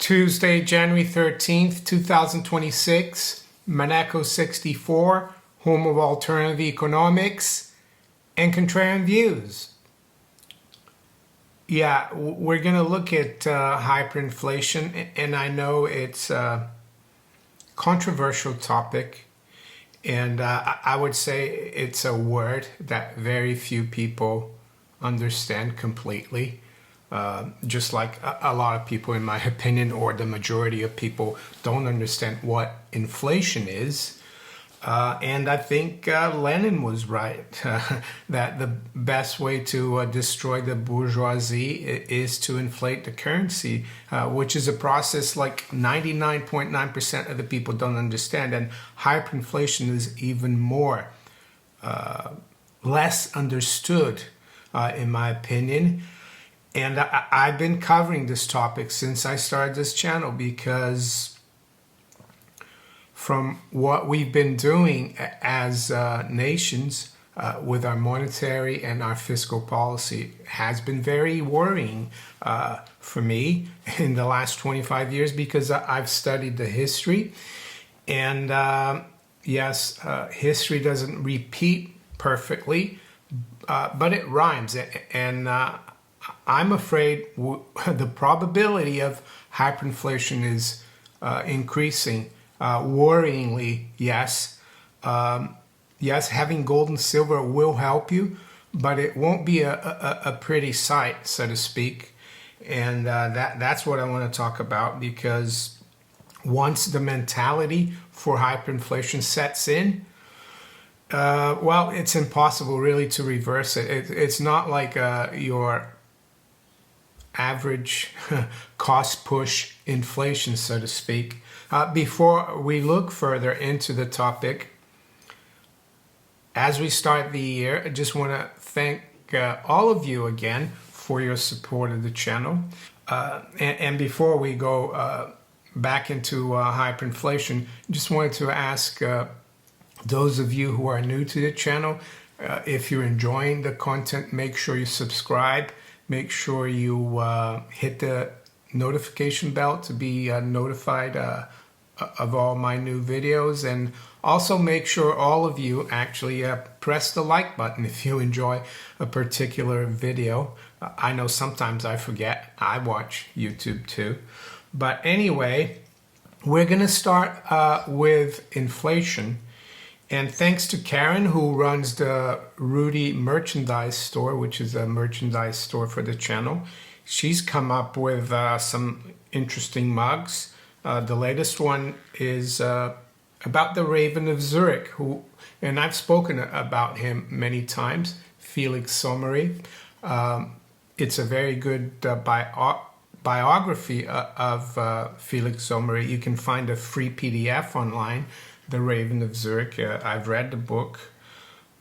Tuesday, January 13th, 2026, Monaco 64, home of alternative economics and contrarian views. Yeah, we're going to look at hyperinflation, and I know it's a controversial topic, and I would say it's a word that very few people understand completely. Just like a lot of people, in my opinion, or the majority of people, don't understand what inflation is. And I think Lenin was right, that the best way to destroy the bourgeoisie is to inflate the currency, which is a process like 99.9% of the people don't understand. And hyperinflation is even more, less understood, in my opinion. And I've been covering this topic since I started this channel, because from what we've been doing as nations with our monetary and our fiscal policy has been very worrying for me in the last 25 years, because I've studied the history. And yes, history doesn't repeat perfectly, but it rhymes. And I'm afraid the probability of hyperinflation is increasing. Worryingly, yes. Yes, having gold and silver will help you, but it won't be a pretty sight, so to speak. And that's what I want to talk about, because once the mentality for hyperinflation sets in, well, it's impossible really to reverse it. It's not like your average cost push inflation, so to speak. Before we look further into the topic, as we start the year, I just want to thank all of you again for your support of the channel. And before we go back into hyperinflation, just wanted to ask those of you who are new to the channel, if you're enjoying the content, make sure you subscribe. Make sure you hit the notification bell to be notified of all my new videos, and also make sure all of you actually press the like button if you enjoy a particular video. I know sometimes I forget. I watch YouTube too. But anyway, we're going to start with inflation. And thanks to Karen, who runs the Rudy merchandise store, which is a merchandise store for the channel. She's come up with some interesting mugs. The latest one is about the Raven of Zurich, and I've spoken about him many times, Felix Sommery. It's a very good biography of Felix Sommery. You can find a free PDF online, The Raven of Zurich. I've read the book.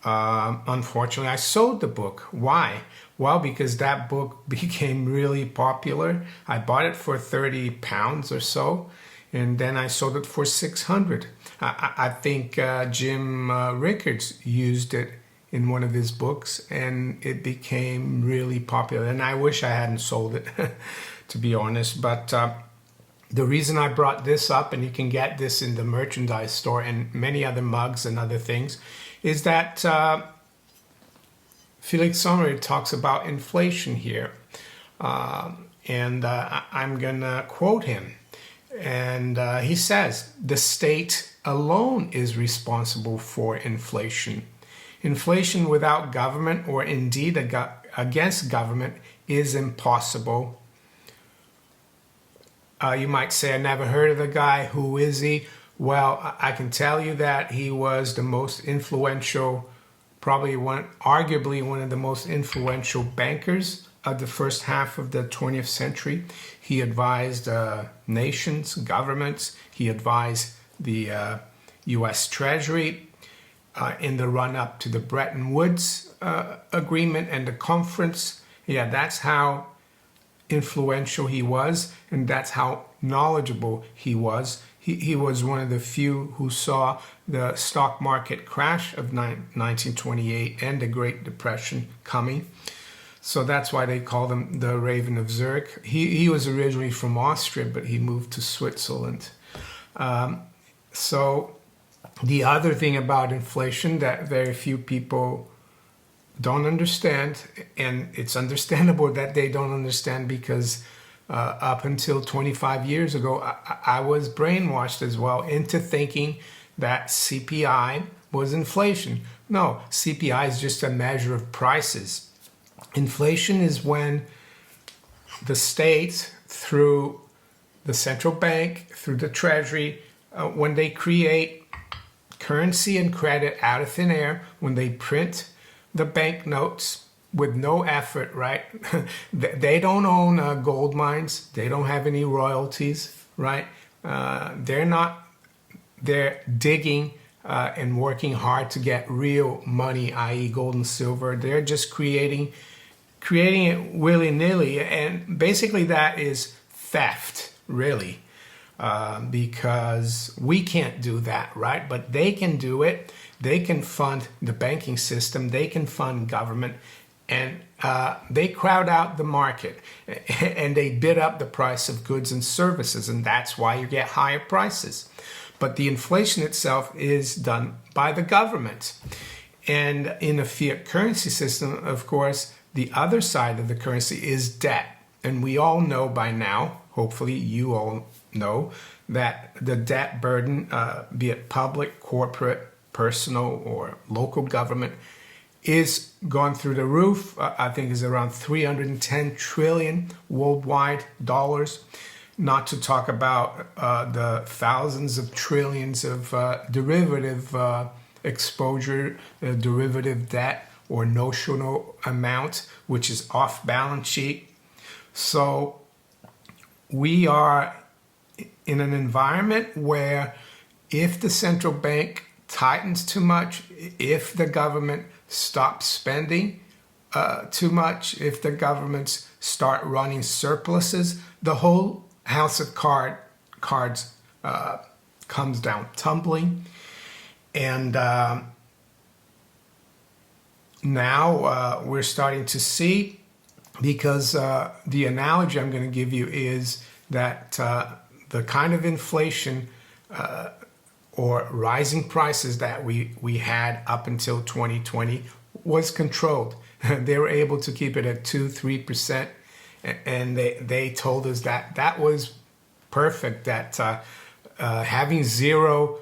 Unfortunately, I sold the book. Why? Well, because that book became really popular. I bought it for £30 or so, and then I sold it for 600. I think Jim Rickards used it in one of his books, and it became really popular. And I wish I hadn't sold it, to be honest. But the reason I brought this up, and you can get this in the merchandise store and many other mugs and other things, is that Felix Sommery talks about inflation here. And I'm going to quote him. And he says, "The state alone is responsible for inflation. Inflation without government, or indeed against government, is impossible." You might say, I never heard of the guy. Who is he? Well, I can tell you that he was the most influential, arguably one of the most influential bankers of the first half of the 20th century. He advised nations, governments. He advised the U.S. Treasury in the run-up to the Bretton Woods agreement and the conference. Yeah, that's how influential he was, and that's how knowledgeable he was. He was one of the few who saw the stock market crash of 1928 and the Great Depression coming. So that's why they called him the Raven of Zurich. He was originally from Austria, but he moved to Switzerland. So the other thing about inflation that very few people don't understand, and it's understandable that they don't understand because up until 25 years ago, I was brainwashed as well into thinking that CPI was inflation. No, CPI is just a measure of prices. Inflation is when the state, through the central bank, through the treasury, when they create currency and credit out of thin air, when they print the banknotes with no effort, right? They don't own gold mines. They don't have any royalties, right? They're digging and working hard to get real money, i.e. gold and silver. They're just creating it willy-nilly, and basically that is theft, really, because we can't do that, right? But they can do it. They can fund the banking system. They can fund government, and they crowd out the market, and they bid up the price of goods and services, and that's why you get higher prices. But the inflation itself is done by the government. And in a fiat currency system, of course, the other side of the currency is debt. And we all know by now, hopefully you all know, that the debt burden, be it public, corporate, personal, or local government, is gone through the roof. I think is around 310 trillion worldwide dollars. Not to talk about the thousands of trillions of derivative exposure, derivative debt, or notional amount, which is off balance sheet. So we are in an environment where if the central bank tightens too much, if the government stops spending too much, if the governments start running surpluses, the whole house of cards comes down tumbling. And now we're starting to see, because the analogy I'm going to give you is that the kind of inflation or rising prices that we had up until 2020 was controlled. They were able to keep it at 2-3%, and they told us that that was perfect, that having zero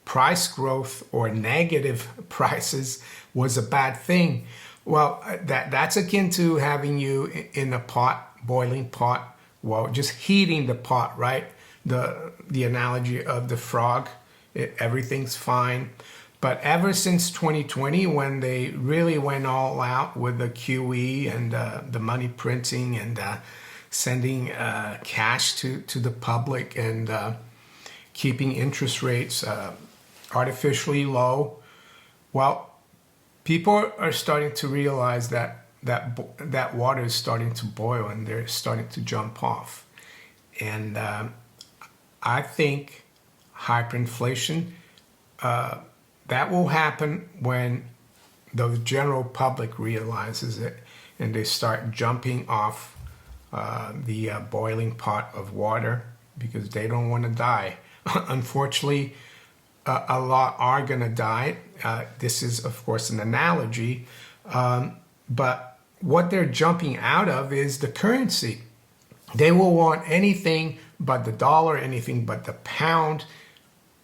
price growth or negative prices was a bad thing. Well, that's akin to having you in a pot, boiling pot, well, just heating the pot, right? The analogy of the frog, everything's fine. But ever since 2020, when they really went all out with the QE and the money printing and sending cash to the public and keeping interest rates artificially low, well, people are starting to realize that water is starting to boil and they're starting to jump off. And I think hyperinflation, that will happen when the general public realizes it and they start jumping off the boiling pot of water because they don't want to die. Unfortunately, a lot are going to die. This is, of course, an analogy. But what they're jumping out of is the currency. They will want anything but the dollar, anything but the pound,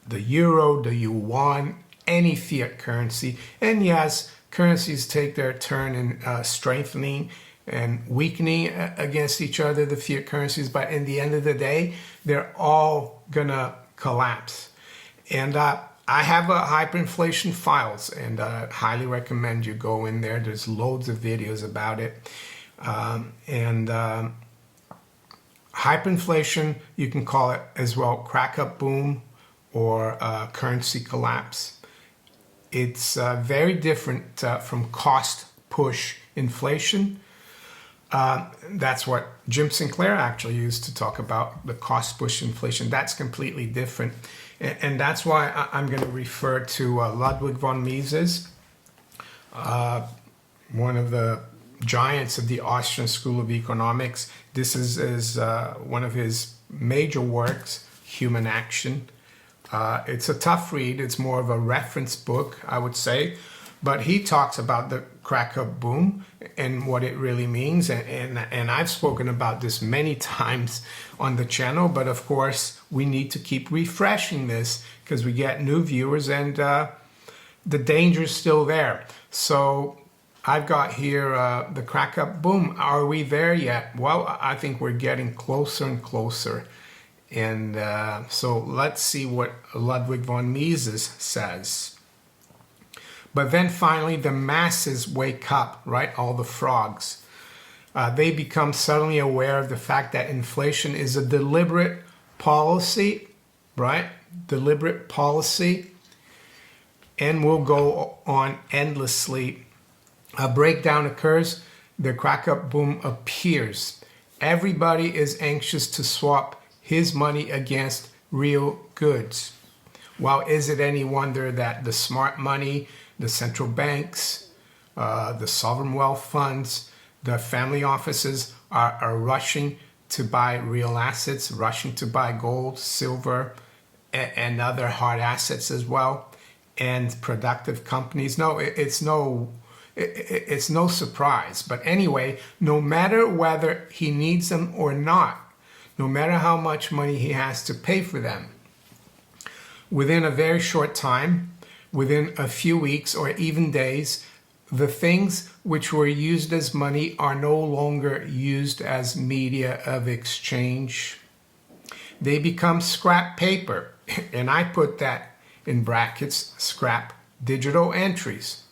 the euro, the yuan, any fiat currency. And yes, currencies take their turn in strengthening and weakening against each other, the fiat currencies. But in the end of the day, they're all going to collapse. And I have a hyperinflation files, and I highly recommend you go in there. There's loads of videos about it. Hyperinflation, you can call it as well crack up boom or currency collapse. It's very different from cost push inflation. That's what Jim Sinclair actually used to talk about, the cost push inflation. That's completely different. And that's why I'm going to refer to Ludwig von Mises, one of the giants of the Austrian School of Economics. This is one of his major works, Human Action. It's a tough read. It's more of a reference book, I would say. But he talks about the crack-up boom and what it really means. And I've spoken about this many times on the channel. But of course, we need to keep refreshing this because we get new viewers and the danger is still there. So I've got here the crack-up boom. Are we there yet? Well, I think we're getting closer and closer. And so let's see what Ludwig von Mises says. But then finally, the masses wake up, right? All the frogs. They become suddenly aware of the fact that inflation is a deliberate policy, right? Deliberate policy. And will go on endlessly. A breakdown occurs. The crack-up boom appears. Everybody is anxious to swap his money against real goods. Well, is it any wonder that the smart money, the central banks, the sovereign wealth funds, the family offices are rushing to buy real assets, rushing to buy gold, silver, and other hard assets as well, and productive companies? No, it's no surprise. But anyway, no matter whether he needs them or not, no matter how much money he has to pay for them, within a very short time, within a few weeks or even days, the things which were used as money are no longer used as media of exchange. They become scrap paper, and I put that in brackets, scrap digital entries.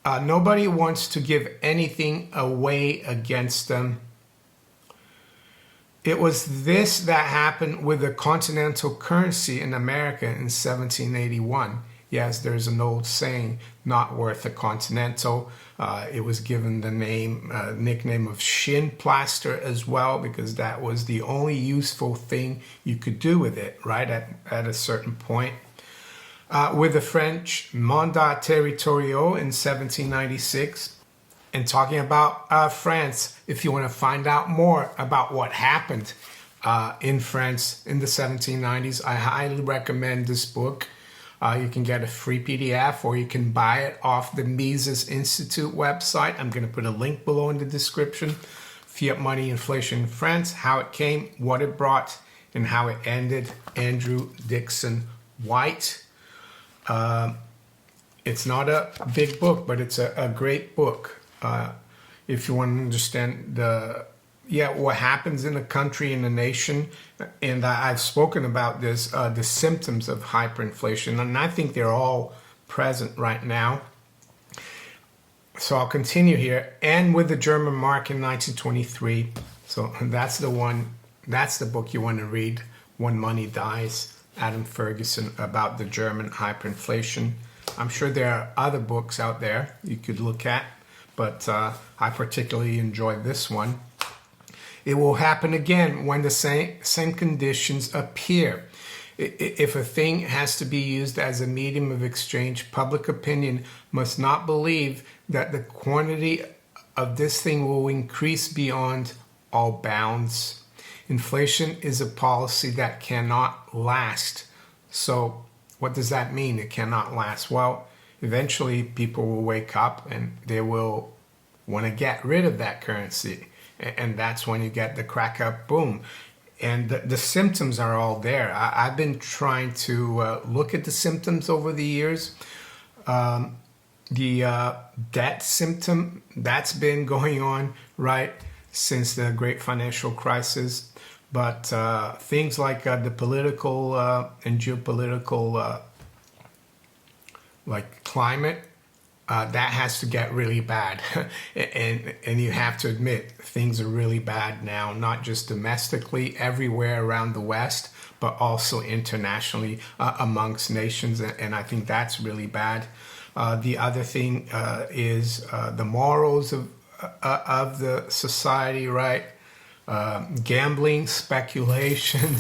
Nobody wants to give anything away against them. It was this that happened with the continental currency in America in 1781. Yes, there's an old saying, not worth a continental. It was given the nickname of shin plaster as well, because that was the only useful thing you could do with it, right, at a certain point. With the French mandat territorial in 1796, and talking about France, if you want to find out more about what happened in France in the 1790s, I highly recommend this book. You can get a free PDF or you can buy it off the Mises Institute website. I'm going to put a link below in the description. Fiat Money, Inflation in France, How It Came, What It Brought, and How It Ended. Andrew Dixon White. It's not a big book, but it's a great book. If you want to understand what happens in the country, in the nation, and I've spoken about this, the symptoms of hyperinflation, and I think they're all present right now. So I'll continue here. And with the German mark in 1923, so that's the book you want to read, When Money Dies, Adam Ferguson, about the German hyperinflation. I'm sure there are other books out there you could look at, but I particularly enjoyed this one. It will happen again when the same conditions appear. If a thing has to be used as a medium of exchange, public opinion must not believe that the quantity of this thing will increase beyond all bounds. Inflation is a policy that cannot last. So what does that mean? It cannot last. Well, eventually people will wake up and they will want to get rid of that currency. And that's when you get the crack-up boom. And the symptoms are all there. I've been trying to look at the symptoms over the years. The debt symptom, that's been going on, right, since the great financial crisis. But things like the political and geopolitical like climate, that has to get really bad. and you have to admit, things are really bad now, not just domestically, everywhere around the West, but also internationally amongst nations. And I think that's really bad. The other thing is the morals of the society, right? Gambling, speculation,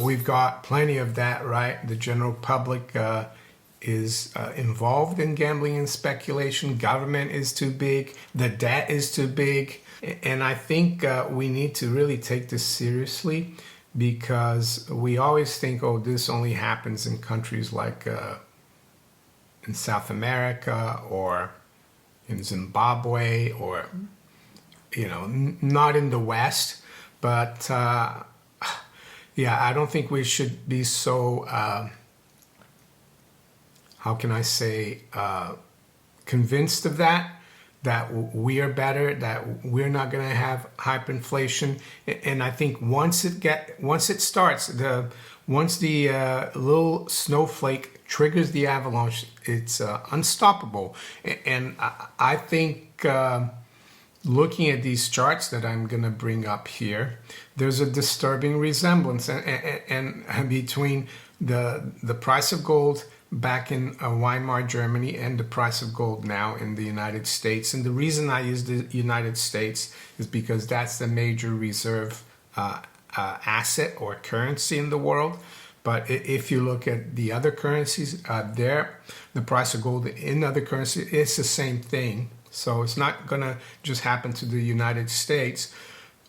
we've got plenty of that, right? The general public is involved in gambling and speculation. Government is too big. The debt is too big. And I think we need to really take this seriously, because we always think, oh, this only happens in countries like in South America or in Zimbabwe, or, not in the West. But yeah, I don't think we should be so, how can I say, convinced of that we are better, that we're not going to have hyperinflation. And I think once it starts, once the little snowflake triggers the avalanche, it's unstoppable. And I think looking at these charts that I'm going to bring up here, there's a disturbing resemblance and between the price of gold back in Weimar, Germany, and the price of gold now in the United States. And the reason I use the United States is because that's the major reserve asset or currency in the world. But if you look at the other currencies, the price of gold in other currencies, it's the same thing. So it's not going to just happen to the United States.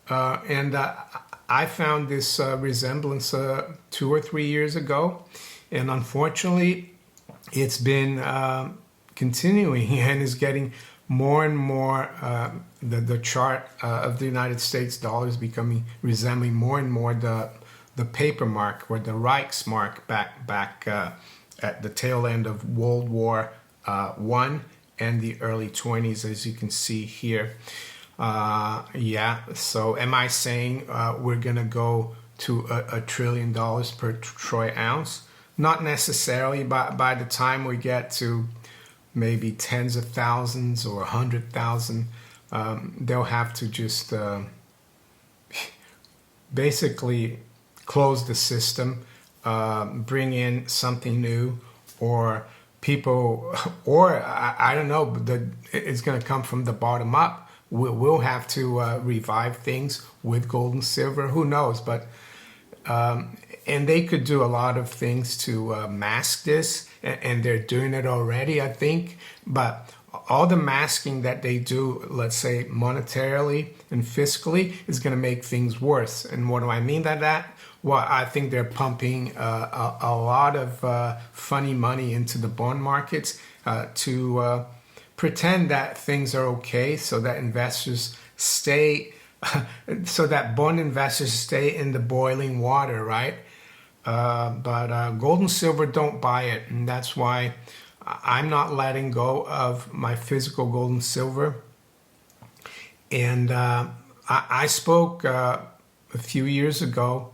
And I found this resemblance 2 or 3 years ago. And unfortunately, it's been continuing and is getting more and more, the chart of the United States dollar is resembling more and more the paper mark, or the Reichsmark back at the tail end of World War I and the early 20s, as you can see here. Yeah, so am I saying we're going to go to $1 trillion per troy ounce? Not necessarily. By the time we get to maybe tens of thousands or 100,000, they'll have to just basically close the system, bring in something new, or people, or I don't know, but it's going to come from the bottom up. We'll have to revive things with gold and silver. Who knows? But and they could do a lot of things to mask this, and they're doing it already, I think. But all the masking that they do, let's say monetarily and fiscally, is going to make things worse. And what do I mean by that? Well, I think they're pumping a lot of funny money into the bond markets to pretend that things are okay, so that investors stay, so that bond investors stay in the boiling water, right? But gold and silver don't buy it, and that's why I'm not letting go of my physical gold and silver. And I spoke a few years ago,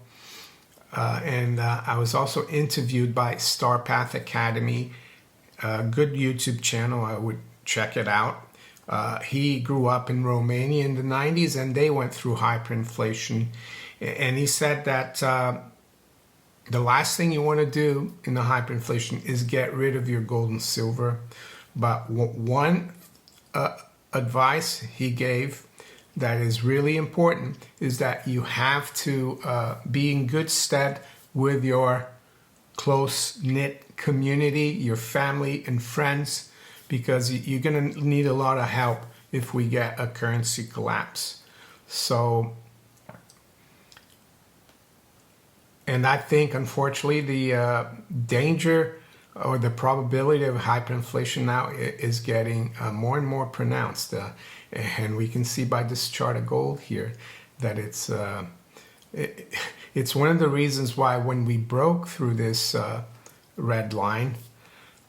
and I was also interviewed by Star Path Academy, a good YouTube channel. I would check it out. He grew up in Romania in the 90s, and they went through hyperinflation. And he said that the last thing you want to do in the hyperinflation is get rid of your gold and silver. But one advice he gave that is really important is that you have to be in good stead with your close-knit community, your family and friends, because you're going to need a lot of help if we get a currency collapse. So, and I think, unfortunately, the danger or the probability of hyperinflation now is getting more and more pronounced. And we can see by this chart of gold here that it's one of the reasons why when we broke through this red line,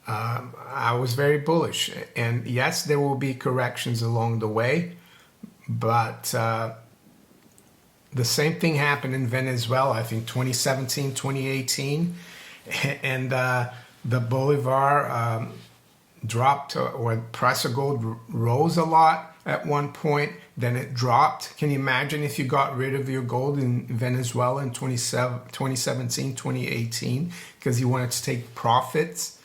I was very bullish. And yes, there will be corrections along the way, but the same thing happened in Venezuela, I think 2017, 2018, and the Bolivar dropped, or price of gold rose a lot at one point, then it dropped. Can you imagine if you got rid of your gold in Venezuela in 2017, 2018, because you wanted to take profits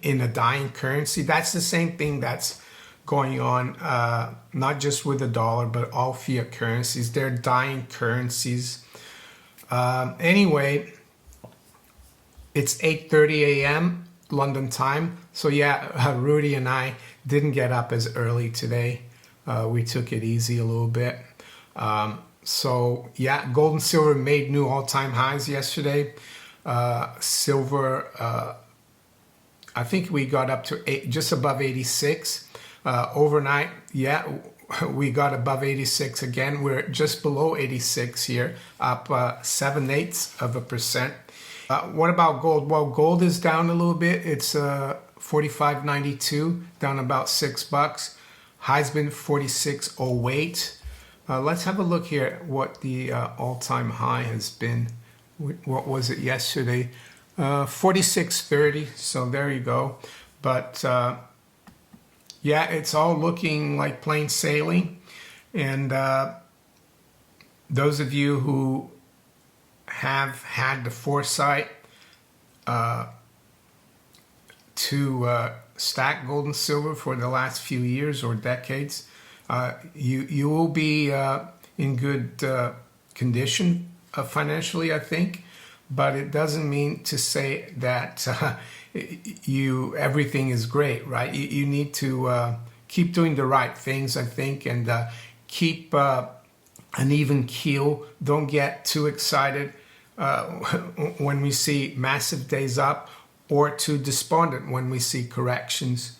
in a dying currency? That's the same thing that's going on, not just with the dollar, but all fiat currencies. They're dying currencies. Anyway, it's 8:30 a.m. London time. So yeah, Rudy and I didn't get up as early today. We took it easy a little bit. So yeah, gold and silver made new all-time highs yesterday. Silver, I think we got up to just above 86. Overnight, yeah, we got above 86 again. We're just below 86 here, up 7/8%. What about gold? Well, gold is down a little bit. It's 45.92, down about $6. High's been 46.08. Let's have a look here at what the all-time high has been. What was it yesterday? 46.30. So there you go. But yeah, it's all looking like plain sailing. And those of you who have had the foresight to stack gold and silver for the last few years or decades, you will be in good condition financially, I think. But it doesn't mean to say that everything is great, right? You need to keep doing the right things, I think, and keep an even keel. Don't get too excited when we see massive days up, or too despondent when we see corrections,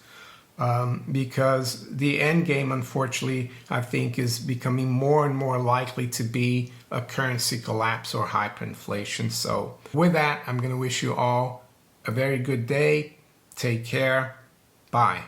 because the end game, unfortunately, I think, is becoming more and more likely to be a currency collapse or hyperinflation. So with that, I'm going to wish you all a very good day. Take care. Bye.